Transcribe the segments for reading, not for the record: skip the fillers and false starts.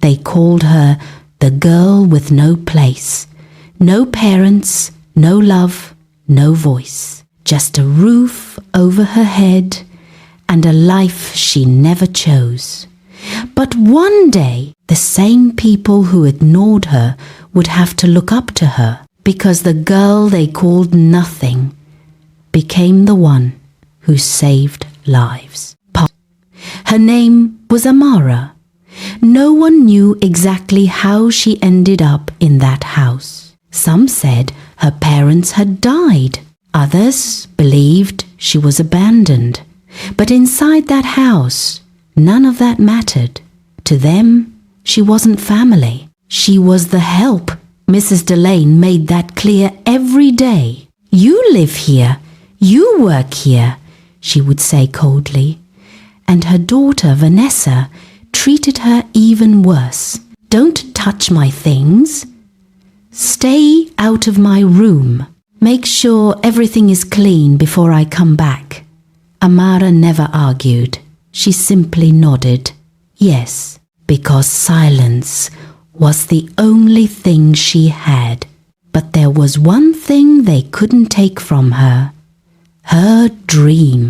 They called her the girl with no place, no parents, no love, no voice, just a roof over her head and a life she never chose. But one day, the same people who ignored her would have to look up to her, because the girl they called nothing became the one who saved lives. Her name was Amara. No one knew exactly how she ended up in that house. Some said her parents had died. Others believed she was abandoned. But inside that house, none of that mattered. To them, she wasn't family. She was the help. Mrs. Delane made that clear every day. "You live here. You work here," she would say coldly. And her daughter, Vanessa, treated her even worse. "Don't touch my things. Stay out of my room. Make sure everything is clean before I come back." Amara never argued. She simply nodded. Yes, because silence was the only thing she had. But there was one thing they couldn't take from her. Her dream.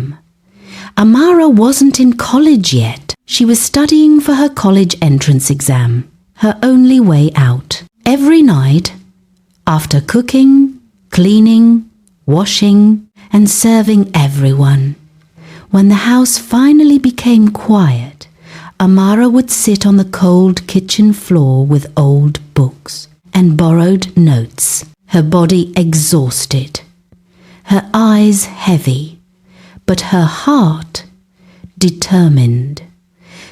Amara wasn't in college yet. She was studying for her college entrance exam, her only way out. Every night, after cooking, cleaning, washing, and serving everyone, when the house finally became quiet, Amara would sit on the cold kitchen floor with old books and borrowed notes, her body exhausted, her eyes heavy, but her heart determined.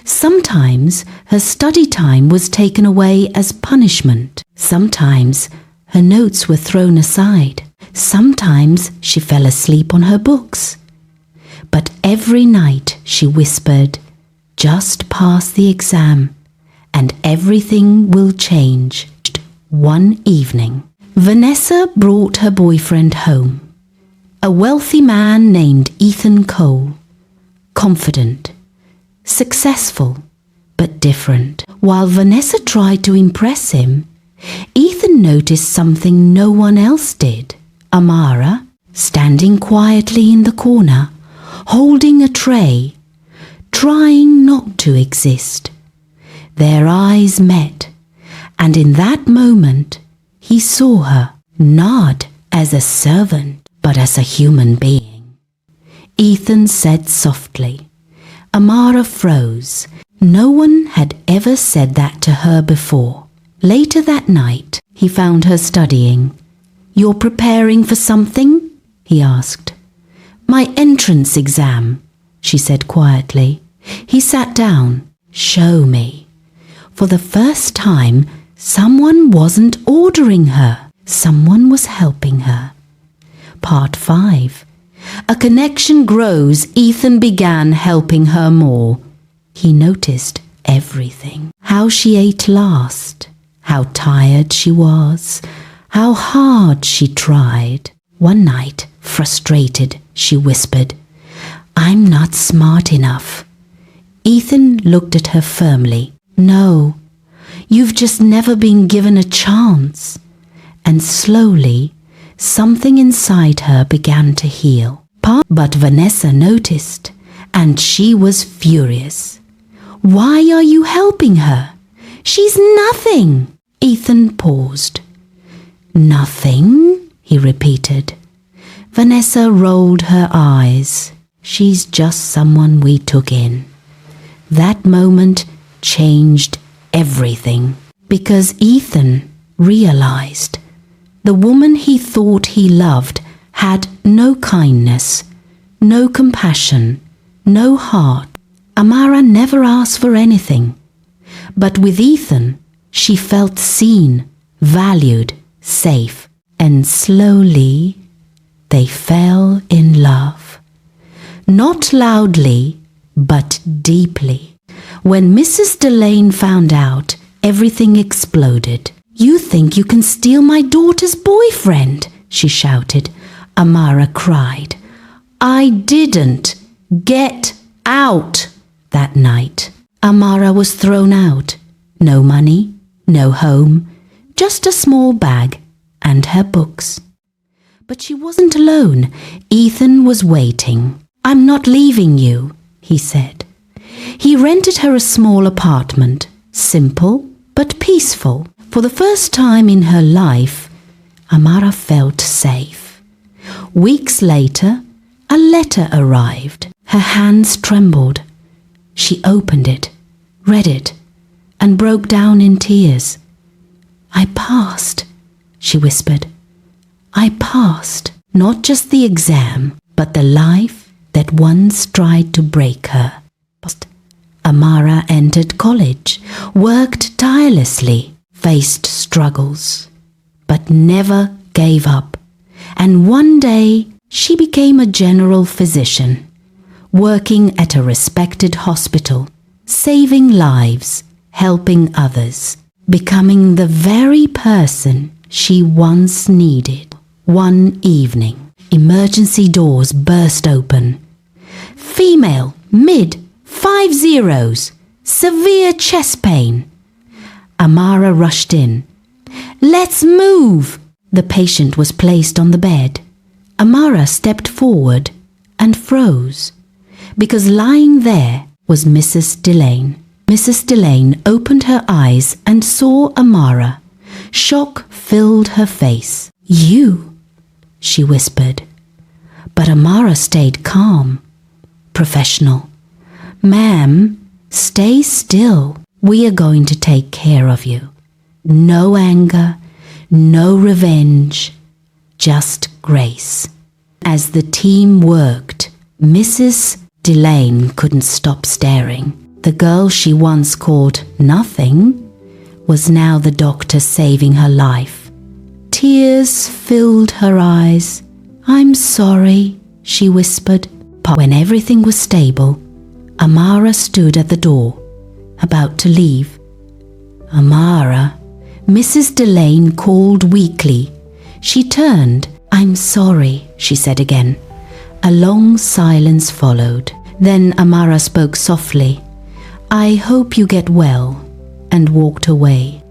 Sometimes her study time was taken away as punishment. Sometimes her notes were thrown aside. Sometimes she fell asleep on her books. But every night she whispered, "Just pass the exam, and everything will change." One evening, Vanessa brought her boyfriend home, a wealthy man named Ethan Cole, confident, successful, but different. While Vanessa tried to impress him, Ethan noticed something no one else did. Amara, standing quietly in the corner, holding a tray, trying not to exist. Their eyes met, and in that moment, he saw her, not as a servant, but as a human being. Ethan said softly. Amara froze. No one had ever said that to her before. Later that night, he found her studying. "You're preparing for something?" he asked. "My entrance exam," she said quietly. He sat down. "Show me." For the first time, someone wasn't ordering her. Someone was helping her. Part 5. A connection grows. Ethan began helping her more. He noticed everything. How she ate last, how tired she was, how hard she tried. One night, frustrated, she whispered, "I'm not smart enough." Ethan looked at her firmly. "No, you've just never been given a chance." And slowly, something inside her began to heal. But Vanessa noticed, and she was furious. "Why are you helping her? She's nothing." Ethan paused. "Nothing?" he repeated. Vanessa rolled her eyes. "She's just someone we took in." That moment changed everything, because Ethan realized the woman he thought he loved had no kindness, no compassion, no heart. Amara never asked for anything, but with Ethan, she felt seen, valued, safe, and slowly they fell in love. Not loudly, but deeply. When Mrs. Delane found out, everything exploded. "You think you can steal my daughter's boyfriend?" she shouted. Amara cried. "I didn't. Get out!" That night, Amara was thrown out. No money, no home, just a small bag and her books. But she wasn't alone. Ethan was waiting. "I'm not leaving you," he said. He rented her a small apartment, simple but peaceful. For the first time in her life, Amara felt safe. Weeks later, a letter arrived. Her hands trembled. She opened it, read it, and broke down in tears. "I passed," she whispered. "I passed, not just the exam, but the life that once tried to break her." Amara entered college, worked tirelessly, faced struggles, but never gave up. And one day she became a general physician, working at a respected hospital, saving lives, helping others, becoming the very person she once needed. One evening, emergency doors burst open. "Female, mid, 5 zeros, severe chest pain." Amara rushed in. "Let's move!" The patient was placed on the bed. Amara stepped forward and froze, because lying there was Mrs. Delane. Mrs. Delane opened her eyes and saw Amara. Shock filled her face. "You," she whispered. But Amara stayed calm, professional. "Ma'am, stay still. We are going to take care of you. No anger, no revenge, just grace." As the team worked, Mrs. Delane couldn't stop staring. The girl she once called nothing was now the doctor saving her life. Tears filled her eyes. "I'm sorry," she whispered. When everything was stable, Amara stood at the door, about to leave. "Amara," Mrs. Delane called weakly. She turned. "I'm sorry," she said again. A long silence followed. Then Amara spoke softly. "I hope you get well," and walked away.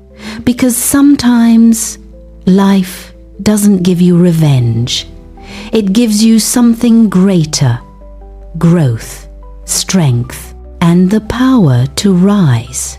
Because sometimes life doesn't give you revenge. It gives you something greater: growth, strength, and the power to rise.